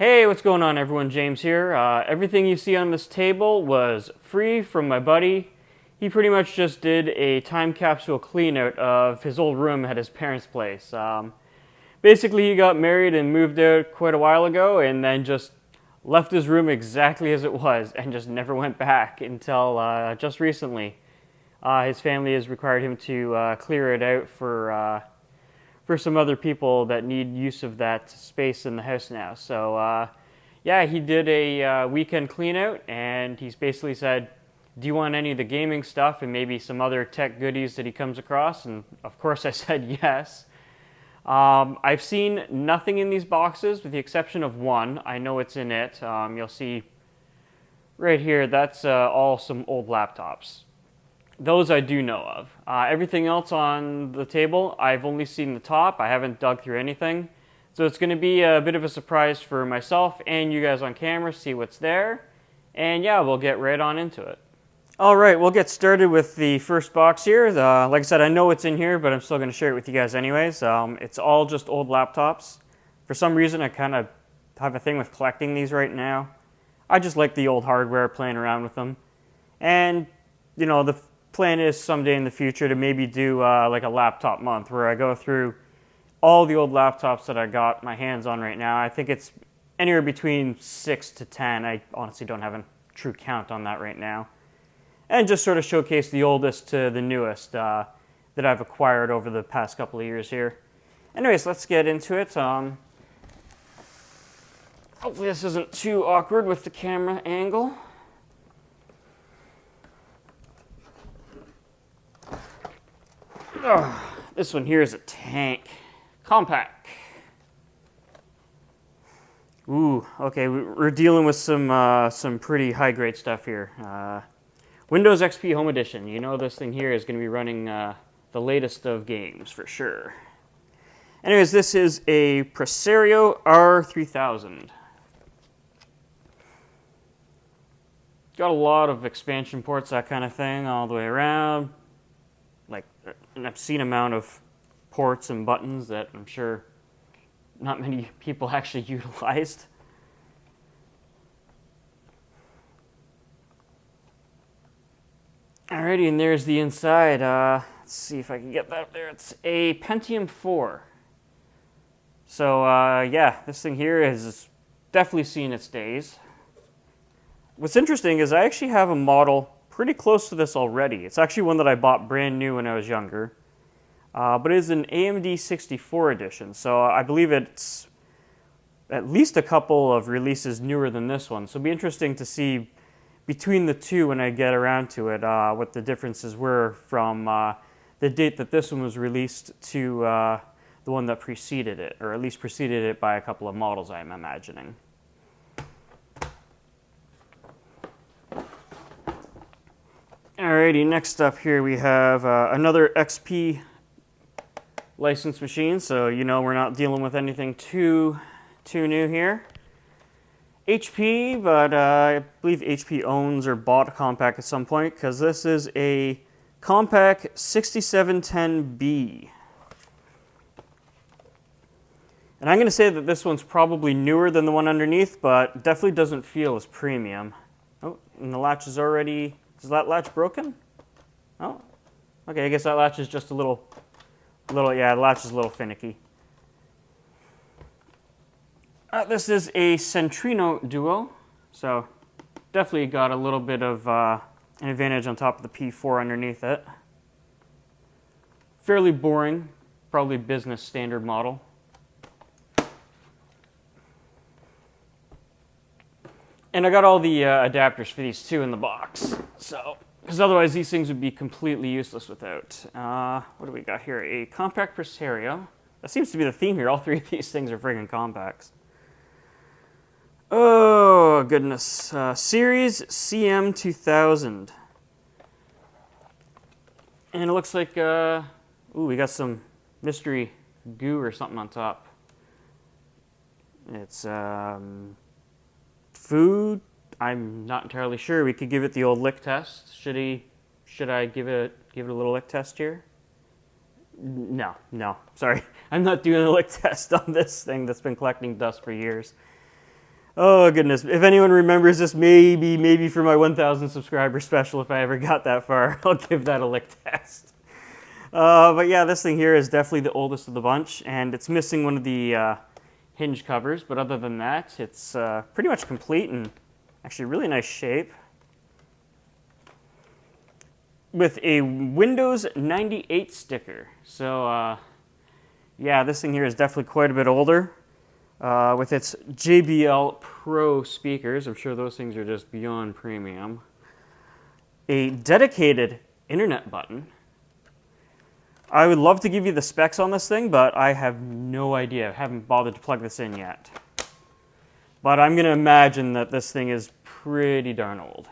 Hey, what's going on everyone? James here. Everything you see on this table was free from my buddy. He pretty much just did a time capsule clean out of his old room at his parents' place. Basically, he got married and moved out quite a while ago and then just left his room exactly as it was and just never went back until just recently. His family has required him to clear it out for some other people that need use of that space in the house now. So yeah, he did a weekend clean out and he's basically said, do you want any of the gaming stuff and maybe some other tech goodies that he comes across? And of course I said yes. I've seen nothing in these boxes with the exception of one. I know it's in it. You'll see right here, that's all some old laptops. Those I do know of. Everything else on the table, I've only seen the top. I haven't dug through anything. So it's going to be a bit of a surprise for myself and you guys on camera, see what's there. And yeah, we'll get right on into it. All right, we'll get started with the first box here. Like I said, I know it's in here, but I'm still going to share it with you guys anyways. It's all just old laptops. For some reason, I kind of have a thing with collecting these right now. I just like the old hardware, playing around with them. And, you know, the plan is someday in the future to maybe do like a laptop month where I go through all the old laptops that I got my hands on right now. I think it's anywhere between 6 to 10. I honestly don't have a true count on that right now. And just sort of showcase the oldest to the newest that I've acquired over the past couple of years here. Anyways, let's get into it. Hopefully this isn't too awkward with the camera angle. Oh, this one here is a tank. Compact. Ooh, okay, we're dealing with some pretty high-grade stuff here. Windows XP Home Edition. You know this thing here is going to be running the latest of games for sure. Anyways, this is a Presario R3000. Got a lot of expansion ports, that kind of thing, all the way around. Like an obscene amount of ports and buttons that I'm sure not many people actually utilized. Alrighty, and there's the inside. Let's see if I can get that up there. It's a Pentium 4. So yeah, this thing here has definitely seen its days. What's interesting is I actually have a model pretty close to this already. It's actually one that I bought brand new when I was younger. But it is an AMD 64 edition, so I believe it's at least a couple of releases newer than this one. So it'll be interesting to see between the two when I get around to it, what the differences were from the date that this one was released to the one that preceded it, or at least preceded it by a couple of models, I'm imagining. Alrighty, next up here we have another XP licensed machine, so you know we're not dealing with anything too new here. HP, but I believe HP owns or bought a Compaq at some point, because this is a Compaq 6710B. And I'm going to say that this one's probably newer than the one underneath, but definitely doesn't feel as premium. Oh, and the latch is already... Is that latch broken? Oh, okay, I guess that latch is just a little, yeah, the latch is a little finicky. This is a Centrino Duo, so definitely got a little bit of an advantage on top of the P4 underneath it. Fairly boring, probably business standard model. And I got all the adapters for these two in the box, so because otherwise these things would be completely useless without. What do we got here? A compact Presario. That seems to be the theme here. All three of these things are friggin' compacts. Oh, goodness. Series CM2000. And it looks like, ooh, we got some mystery goo or something on top. It's food. I'm not entirely sure. We could give it the old lick test. Should I give it a little lick test here? No, sorry. I'm not doing a lick test on this thing that's been collecting dust for years. Oh goodness, if anyone remembers this, maybe for my 1,000 subscriber special, if I ever got that far, I'll give that a lick test. But yeah, this thing here is definitely the oldest of the bunch, and it's missing one of the hinge covers, but other than that, it's pretty much complete and actually really nice shape. With a Windows 98 sticker. So yeah, this thing here is definitely quite a bit older. With its JBL Pro speakers, I'm sure those things are just beyond premium. A dedicated internet button. I would love to give you the specs on this thing, but I have no idea. I haven't bothered to plug this in yet. But I'm going to imagine that this thing is pretty darn old.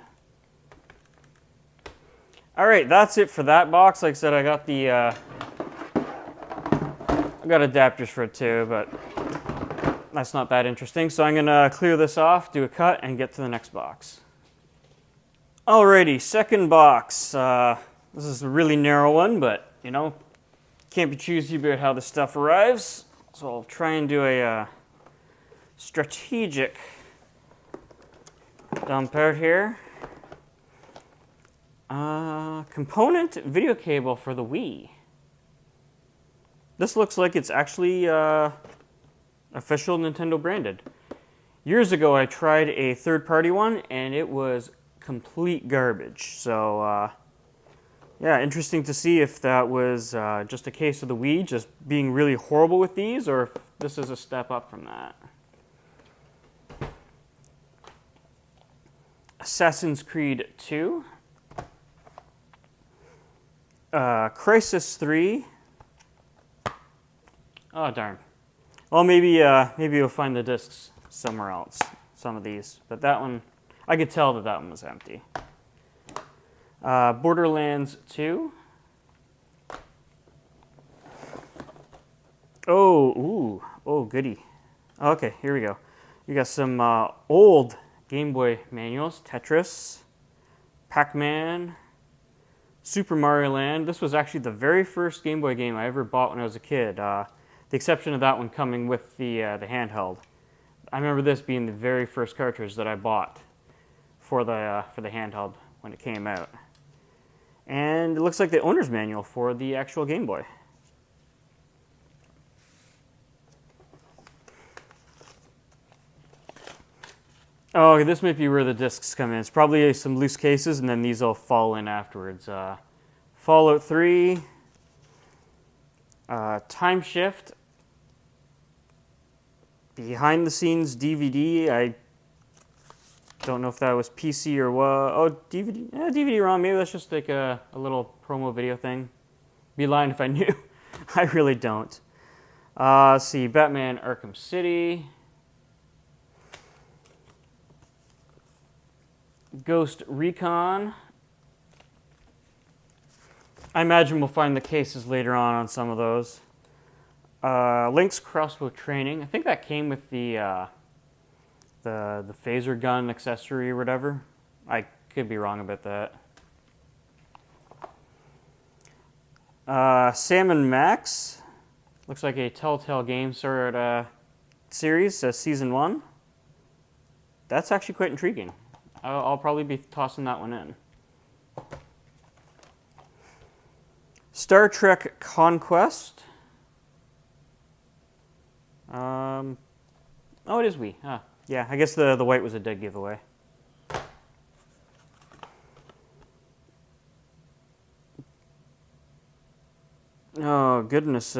Alright, that's it for that box. Like I said, I got the I got adapters for it too, but that's not that interesting. So I'm going to clear this off, do a cut, and get to the next box. Alrighty, second box. This is a really narrow one, but you know, can't be choosy about how the stuff arrives. So I'll try and do a strategic dump out here. Component video cable for the Wii. This looks like it's actually official Nintendo branded. Years ago I tried a third-party one and it was complete garbage. So yeah, interesting to see if that was just a case of the Wii just being really horrible with these, or if this is a step up from that. Assassin's Creed 2. Crisis 3. Oh darn. Well, maybe you'll find the discs somewhere else. Some of these, but that one, I could tell that one was empty. Borderlands 2. Oh goody. Okay, here we go. You got some old Game Boy manuals. Tetris, Pac-Man, Super Mario Land. This was actually the very first Game Boy game I ever bought when I was a kid. The exception of that one coming with the handheld. I remember this being the very first cartridge that I bought for the handheld when it came out. And it looks like the owner's manual for the actual Game Boy. Oh, this might be where the discs come in. It's probably some loose cases, and then these will fall in afterwards. Fallout 3, Time Shift, behind the scenes DVD. I don't know if that was PC or what. Oh, DVD. Yeah, DVD-ROM. Maybe that's just like a little promo video thing. Be lying if I knew. I really don't. Let's see, Batman Arkham City. Ghost Recon. I imagine we'll find the cases later on some of those. Link's Crossbow Training. I think that came with the phaser gun accessory or whatever. I could be wrong about that. Sam and Max. Looks like a Telltale Games sort of series, season 1. That's actually quite intriguing. I'll probably be tossing that one in. Star Trek Conquest. Oh, it is Wii. Ah, yeah, I guess the white was a dead giveaway. Oh, goodness.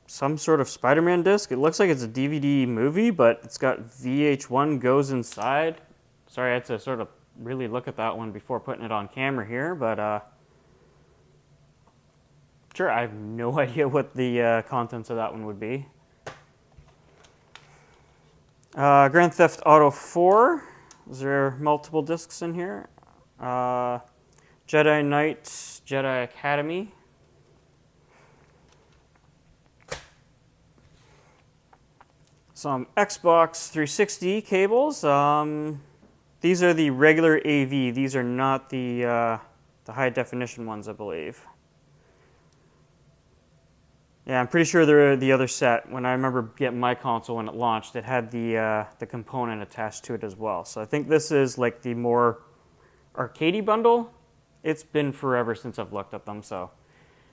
Some sort of Spider-Man disc. It looks like it's a DVD movie, but it's got VH1 goes inside. Sorry, I had to sort of really look at that one before putting it on camera here, but sure, I have no idea what the contents of that one would be. Grand Theft Auto 4. Is there multiple discs in here? Jedi Knight, Jedi Academy. Some Xbox 360 cables. These are the regular AV. These are not the high definition ones, I believe. Yeah, I'm pretty sure they're the other set. When I remember getting my console when it launched, it had the component attached to it as well. So I think this is like the more arcadey bundle. It's been forever since I've looked at them. So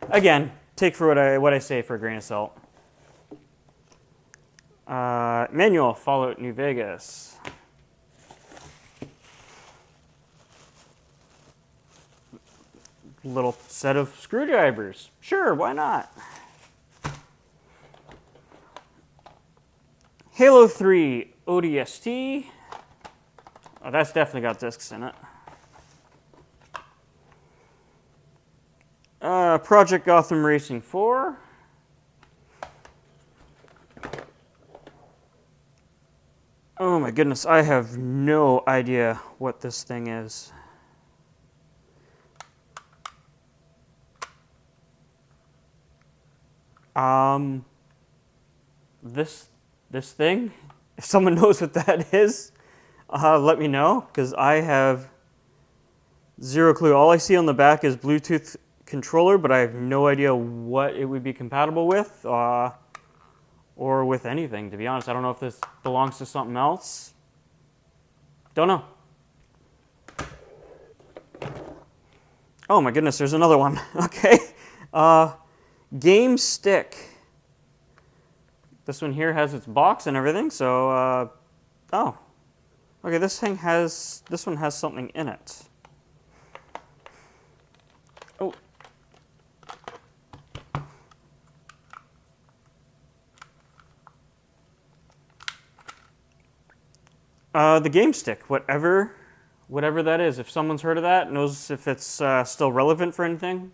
again, take for what I say for a grain of salt. Manual, Fallout New Vegas. Little set of screwdrivers. Sure, why not? Halo 3 ODST. Oh, that's definitely got discs in it. Project Gotham Racing 4. Oh my goodness, I have no idea what this thing is. This thing, if someone knows what that is, let me know, because I have zero clue. All I see on the back is Bluetooth controller, but I have no idea what it would be compatible with, or with anything, to be honest. I don't know if this belongs to something else. Don't know. Oh my goodness, there's another one. Okay. Game Stick. This one here has its box and everything, so, oh. Okay, this one has something in it. Oh. The Game Stick, whatever that is. If someone's heard of that, knows if it's still relevant for anything,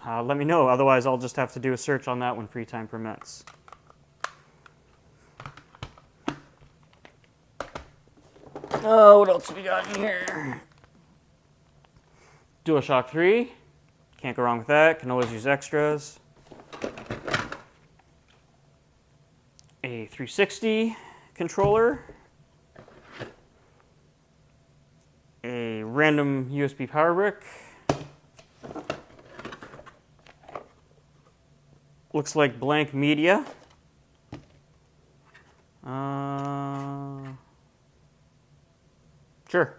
let me know. Otherwise, I'll just have to do a search on that when free time permits. Oh, what else we got in here? DualShock 3. Can't go wrong with that. Can always use extras. A 360 controller. A random USB power brick. Looks like blank media. Sure.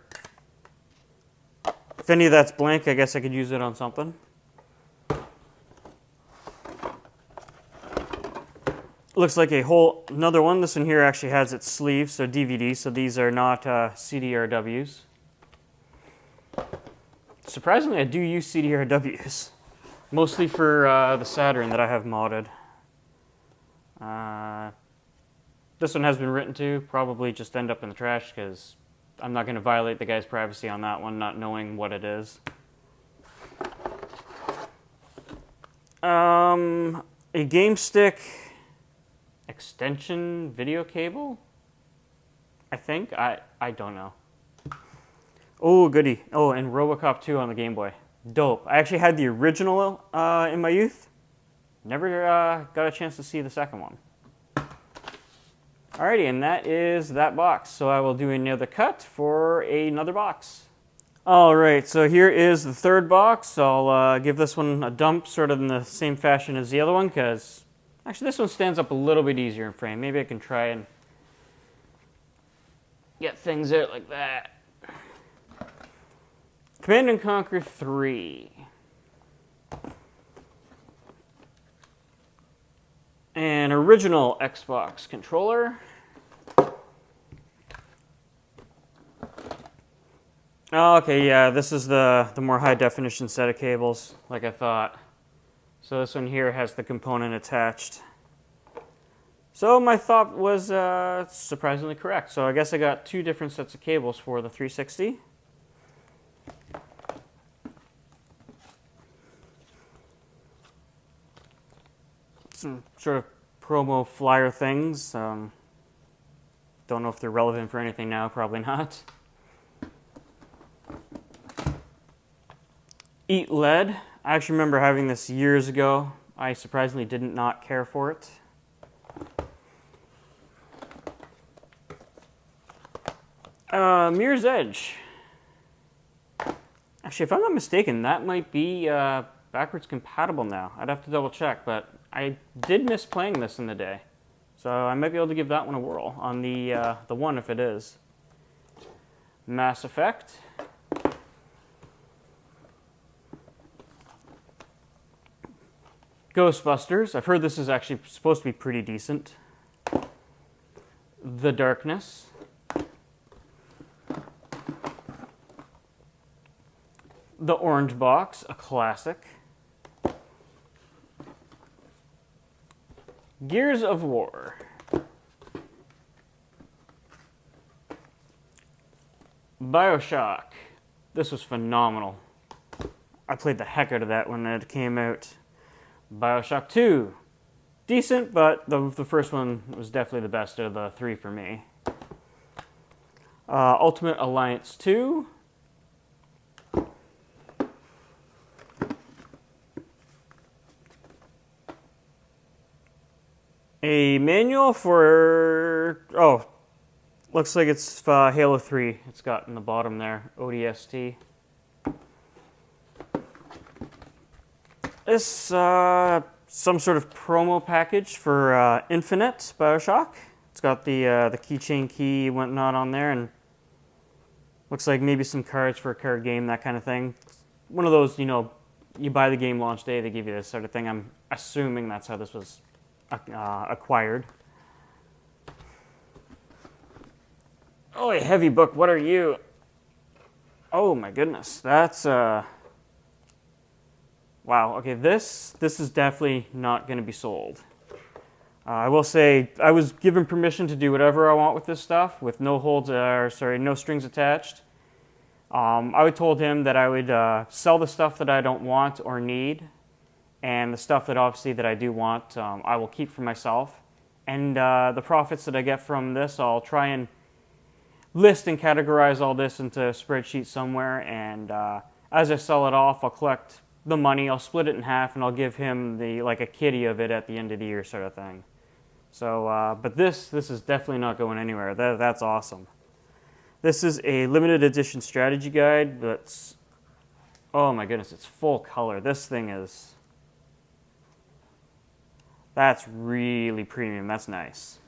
If any of that's blank, I guess I could use it on something. Looks like another one. This one here actually has its sleeves, so DVD, so these are not CDRWs. Surprisingly, I do use CDRWs. Mostly for the Saturn that I have modded. This one has been written to, probably just end up in the trash because I'm not going to violate the guy's privacy on that one, not knowing what it is. A Game Stick extension video cable? I think? I don't know. Oh, goody. Oh, and RoboCop 2 on the Game Boy. Dope. I actually had the original in my youth. Never got a chance to see the second one. Alrighty, and that is that box. So I will do another cut for another box. Alright, so here is the third box. I'll give this one a dump sort of in the same fashion as the other one, because actually this one stands up a little bit easier in frame. Maybe I can try and get things out like that. Command & Conquer 3. An original Xbox controller. Oh, okay, yeah, this is the more high definition set of cables, like I thought. So this one here has the component attached. So my thought was surprisingly correct. So I guess I got two different sets of cables for the 360. Some sort of promo flyer things. Don't know if they're relevant for anything now, probably not. Eat Lead. I actually remember having this years ago. I surprisingly did not care for it. Mirror's Edge. Actually, if I'm not mistaken, that might be backwards compatible now. I'd have to double check, but I did miss playing this in the day. So I might be able to give that one a whirl on the one if it is. Mass Effect. Ghostbusters. I've heard this is actually supposed to be pretty decent. The Darkness. The Orange Box, a classic. Gears of War. BioShock. This was phenomenal. I played the heck out of that when it came out. BioShock 2. Decent, but the first one was definitely the best of the three for me. Ultimate Alliance 2. A manual for, looks like it's Halo 3. It's got in the bottom there, ODST. This, some sort of promo package for Infinite BioShock. It's got the keychain key and whatnot on there, and looks like maybe some cards for a card game, that kind of thing. One of those, you know, you buy the game launch day, they give you this sort of thing. I'm assuming that's how this was acquired. Oh, a heavy book. What are you? Oh my goodness, that's wow. Okay, this is definitely not going to be sold. I will say I was given permission to do whatever I want with this stuff, with no holds, no strings attached. I told him that I would sell the stuff that I don't want or need, and the stuff that obviously that I do want, I will keep for myself. And the profits that I get from this, I'll try and list and categorize all this into a spreadsheet somewhere. And as I sell it off, I'll collect the money. I'll split it in half, and I'll give him like a kitty of it at the end of the year, sort of thing. So, but this is definitely not going anywhere. That's awesome. This is a limited edition strategy guide. That's, oh my goodness, it's full color. This thing is. That's really premium. That's nice.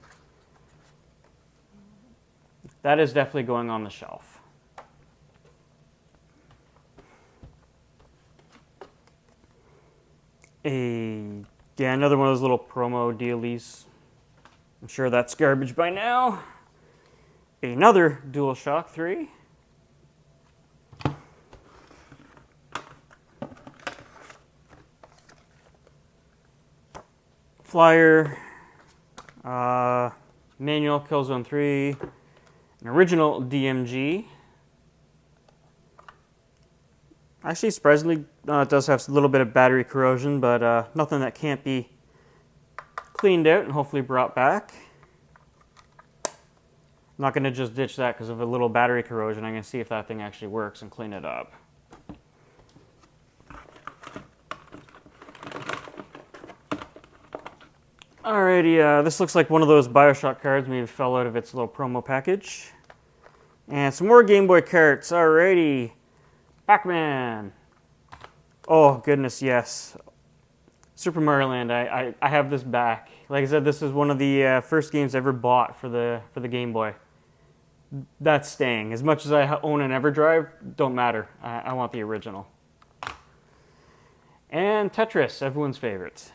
That is definitely going on the shelf. Another one of those little promo dealies. I'm sure that's garbage by now. Another DualShock 3. Flyer, manual, Killzone 3, an original DMG. Actually, surprisingly, it does have a little bit of battery corrosion, but nothing that can't be cleaned out and hopefully brought back. I'm not going to just ditch that because of a little battery corrosion. I'm going to see if that thing actually works and clean it up. Alrighty, this looks like one of those BioShock cards maybe fell out of its little promo package. And some more Game Boy carts. Alrighty. Pac-Man. Oh, goodness, yes. Super Mario Land, I have this back. Like I said, this is one of the first games I ever bought for the Game Boy. That's staying. As much as I own an EverDrive, don't matter. I want the original. And Tetris, everyone's favorite.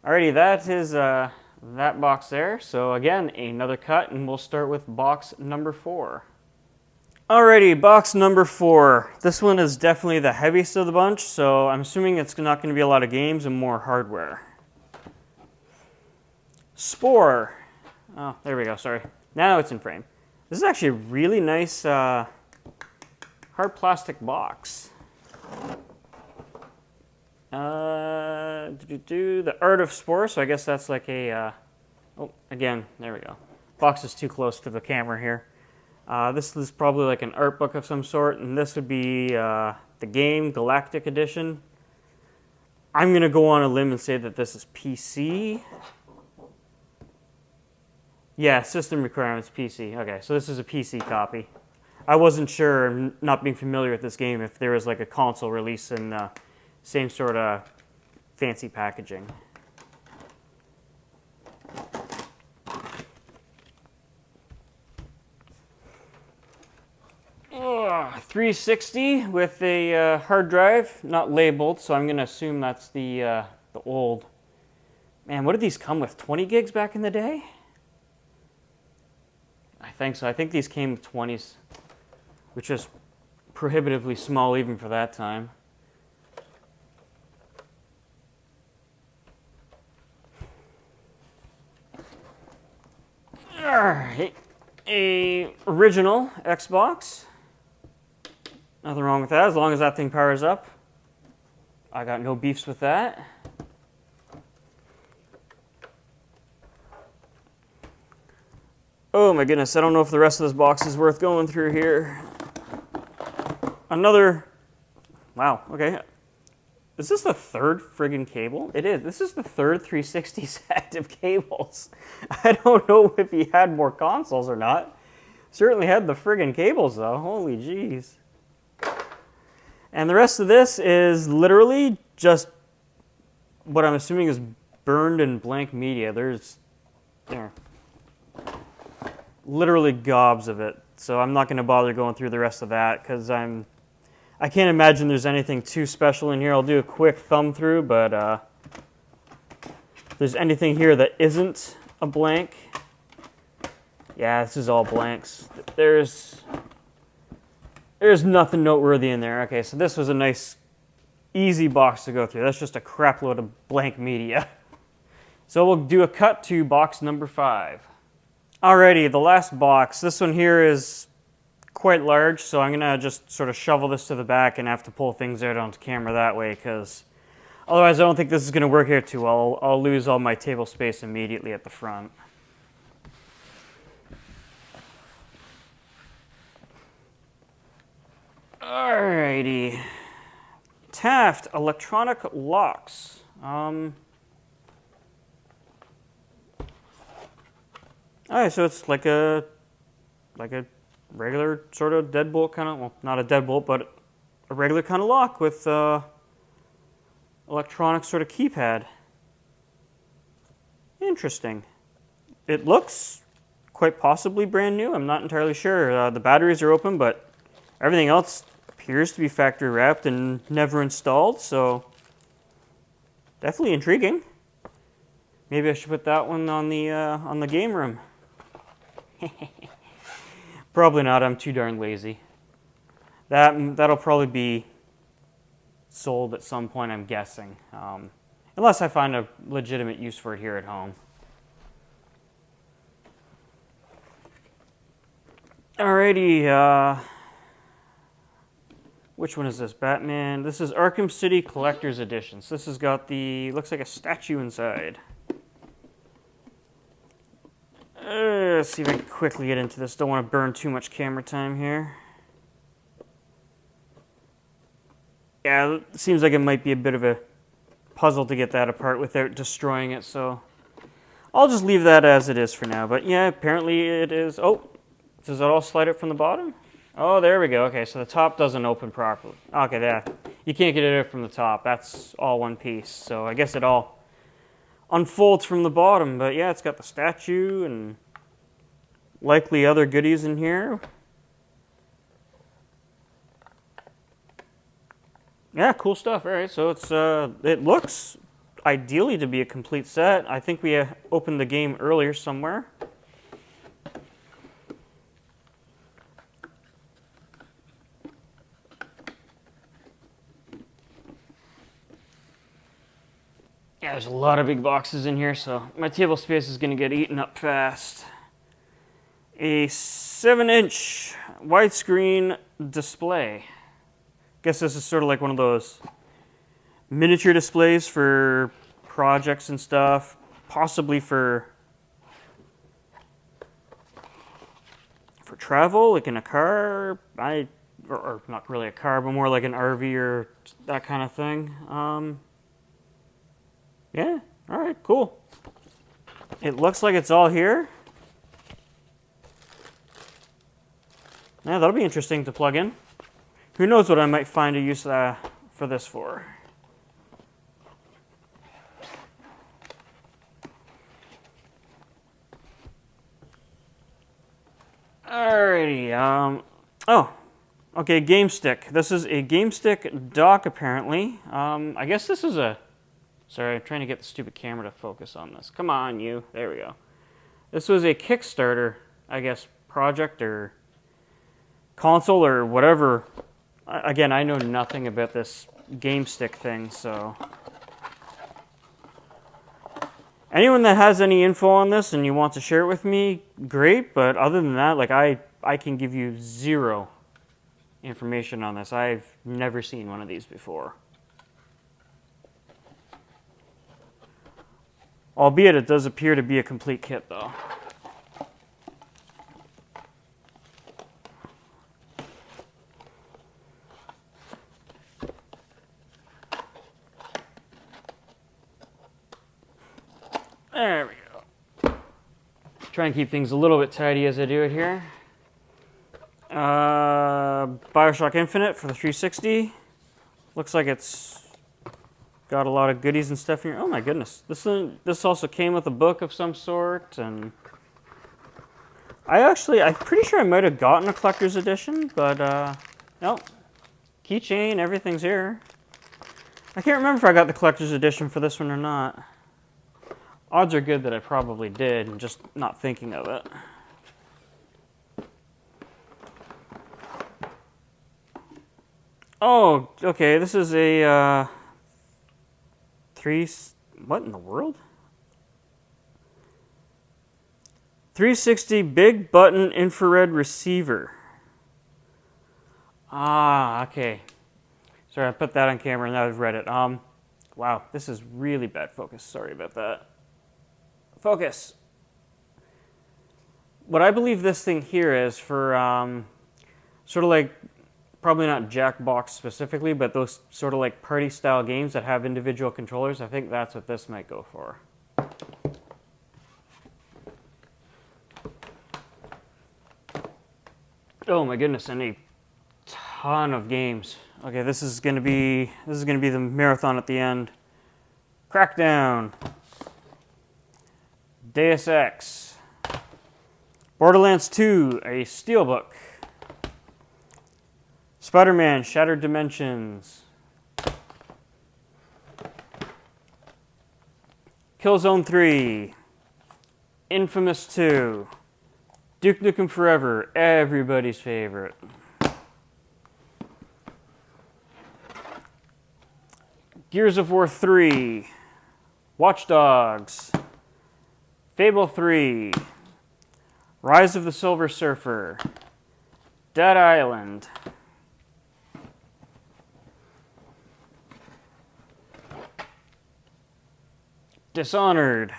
Alrighty, that is that box there. So again, another cut, and we'll start with box number 4. Alrighty, box number 4. This one is definitely the heaviest of the bunch, so I'm assuming it's not going to be a lot of games and more hardware. Spore. Oh, there we go, sorry. Now it's in frame. This is actually a really nice hard plastic box. The Art of Spore, so I guess that's like a, oh, again, there we go. Box is too close to the camera here. This is probably like an art book of some sort, and this would be the game, Galactic Edition. I'm going to go on a limb and say that this is PC. Yeah, system requirements, PC. Okay, so this is a PC copy. I wasn't sure, not being familiar with this game, if there was like a console release in same sort of fancy packaging. 360 with a hard drive, not labeled, so I'm going to assume that's the old. Man, what did these come with? 20 gigs back in the day? I think so. I think these came with 20s, which is prohibitively small even for that time. Alright, a original Xbox. Nothing wrong with that, as long as that thing powers up. I got no beefs with that. Oh my goodness, I don't know if the rest of this box is worth going through here. Another, wow, okay. Is this the third friggin' cable? It is. This is the third 360 set of cables. I don't know if he had more consoles or not. Certainly had the friggin' cables though, holy jeez. And the rest of this is literally just what I'm assuming is burned and blank media. There's literally gobs of it. So I'm not going to bother going through the rest of that because I can't imagine there's anything too special in here. I'll do a quick thumb through, but if there's anything here that isn't a blank, yeah, this is all blanks. There's nothing noteworthy in there. Okay, so this was a nice, easy box to go through. That's just a crap load of blank media. So we'll do a cut to box number 5. Alrighty, the last box. This one here is quite large, so I'm going to just sort of shovel this to the back and have to pull things out onto camera that way, because otherwise I don't think this is going to work here too well. I'll lose all my table space immediately at the front. Alrighty. Taft electronic locks. Alright, so it's like a regular sort of deadbolt kind of, well, not a deadbolt, but a regular kind of lock with electronic sort of keypad. Interesting. It looks quite possibly brand new. I'm not entirely sure. The batteries are open, but everything else appears to be factory wrapped and never installed, so definitely intriguing. Maybe I should put that one on the game room. Probably not. I'm too darn lazy. That'll probably be sold at some point, I'm guessing, unless I find a legitimate use for it here at home. Alrighty. Which one is this? Batman. This is Arkham City Collector's Edition. So this has got looks like a statue inside. Let's see if I can quickly get into this. Don't want to burn too much camera time here. Yeah, it seems like it might be a bit of a puzzle to get that apart without destroying it, so I'll just leave that as it is for now. But yeah, apparently it is. Oh, does it all slide up from the bottom? Oh, there we go. Okay, so the top doesn't open properly. Okay, there. You can't get it out from the top. That's all one piece. So I guess it all unfolds from the bottom. But yeah, it's got the statue and likely other goodies in here. Yeah, cool stuff. All right, so it looks ideally to be a complete set. I think we opened the game earlier somewhere. Yeah, there's a lot of big boxes in here, so my table space is going to get eaten up fast. A 7-inch widescreen display. Guess this is sort of like one of those miniature displays for projects and stuff, possibly for travel, like in a car, or not really a car, but more like an RV or that kind of thing. Yeah, all right, cool. It looks like it's all here. Yeah, that'll be interesting to plug in. Who knows what I might find a use for this for. Alrighty, oh, Okay, game stick. This is a game stick dock, apparently. I guess this is a... Sorry, I'm trying to get the stupid camera to focus on this. Come on, you. There we go. This was a Kickstarter, I guess, project or console or whatever. Again, I know nothing about this game stick thing, so... Anyone that has any info on this and you want to share it with me, great. But other than that, like I can give you zero information on this. I've never seen one of these before. Albeit it does appear to be a complete kit, though. There we go. Try and keep things a little bit tidy as I do it here. BioShock Infinite for the 360. Looks like it's got a lot of goodies and stuff here. Oh my goodness. This also came with a book of some sort, and I'm pretty sure I might have gotten a collector's edition, but nope. Keychain, everything's here. I can't remember if I got the collector's edition for this one or not. Odds are good that I probably did, and just not thinking of it. Oh, okay, this is a, what in the world? 360 big button infrared receiver. Ah, okay. Sorry, I put that on camera and now I've read it. Wow, this is really bad focus. Sorry about that. Focus. What I believe this thing here is for sort of like, probably not Jackbox specifically, but those sort of like party style games that have individual controllers. I think that's what this might go for. Oh my goodness, and a ton of games. Okay, this is gonna be the marathon at the end. Crackdown. Deus Ex. Borderlands 2, a steelbook. Spider-Man, Shattered Dimensions. Killzone 3. Infamous 2. Duke Nukem Forever, everybody's favorite. Gears of War 3. Watch Dogs. Fable 3. Rise of the Silver Surfer. Dead Island. Dishonored.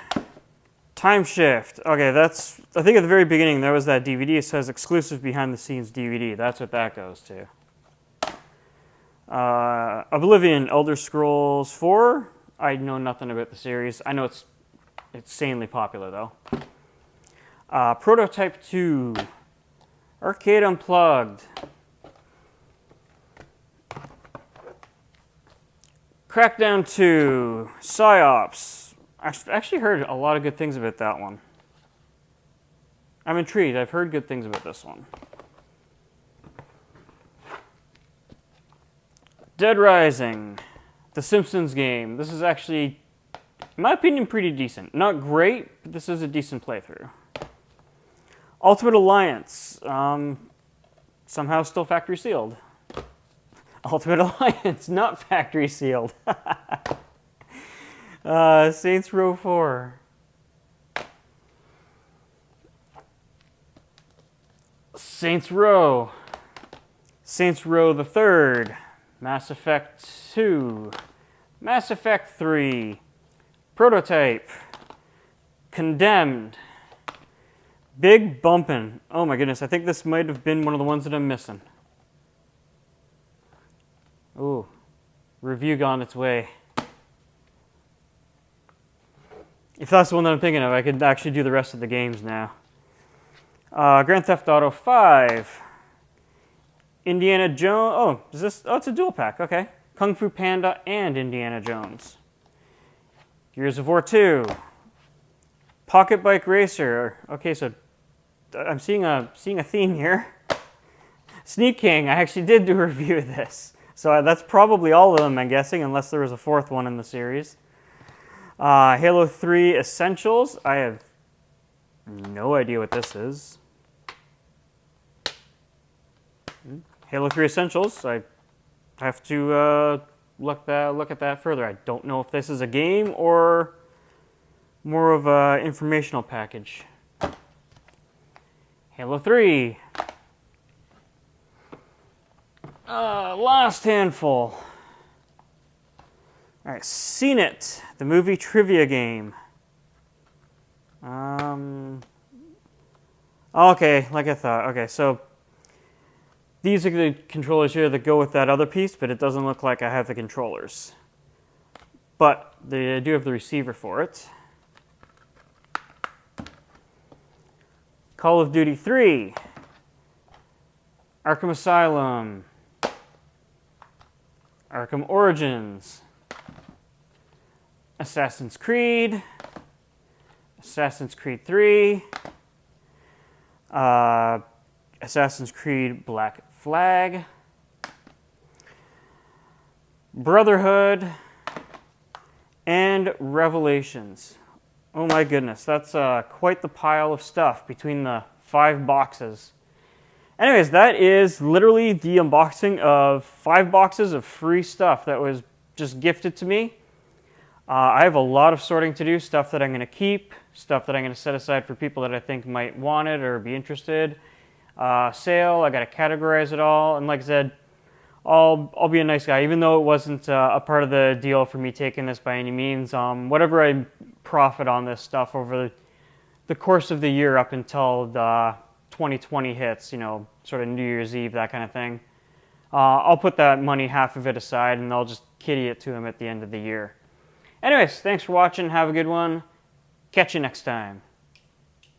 Time Shift. Okay, I think at the very beginning there was that DVD. It says exclusive behind the scenes DVD. That's what that goes to. Oblivion, Elder Scrolls 4. I know nothing about the series. I know it's insanely popular though. Prototype 2. Arcade Unplugged. Crackdown 2. PsyOps. I've actually heard a lot of good things about that one. I'm intrigued. I've heard good things about this one. Dead Rising. The Simpsons game. This is actually, in my opinion, pretty decent. Not great, but this is a decent playthrough. Ultimate Alliance. Somehow still factory sealed. Ultimate Alliance, not factory sealed. Saints Row 4. Saints Row. Saints Row the Third. Mass Effect 2. Mass Effect 3. Prototype. Condemned. Big Bumpin'. Oh my goodness, I think this might have been one of the ones that I'm missing. Ooh. Review on its way. If that's the one that I'm thinking of, I could actually do the rest of the games now. Grand Theft Auto 5. Indiana Jones. Oh, is this? Oh, it's a dual pack. Okay. Kung Fu Panda and Indiana Jones. Gears of War 2. Pocket Bike Racer. Okay, so I'm seeing a theme here. Sneak King, I actually did do a review of this. So that's probably all of them, I'm guessing, unless there was a fourth one in the series. Halo 3 Essentials, I have no idea what this is. Halo 3 Essentials, I have to look at that further. I don't know if this is a game or more of an informational package. Halo 3. Last handful. Alright, Seen It, the movie trivia game. Okay, like I thought. Okay, so these are the controllers here that go with that other piece, but it doesn't look like I have the controllers. But I do have the receiver for it. Call of Duty 3. Arkham Asylum. Arkham Origins. Assassin's Creed. Assassin's Creed 3. Assassin's Creed Black Flag. Brotherhood. And Revelations. Oh my goodness, that's quite the pile of stuff between the 5 boxes. Anyways, that is literally the unboxing of 5 boxes of free stuff that was just gifted to me. I have a lot of sorting to do, stuff that I'm going to keep, stuff that I'm going to set aside for people that I think might want it or be interested. Sale, I got to categorize it all, and like I said, I'll be a nice guy, even though it wasn't a part of the deal for me taking this by any means. Whatever I profit on this stuff over the course of the year up until 2020 hits, you know, sort of New Year's Eve, that kind of thing, I'll put that money, half of it aside, and I'll just kitty it to him at the end of the year. Anyways, thanks for watching. Have a good one. Catch you next time.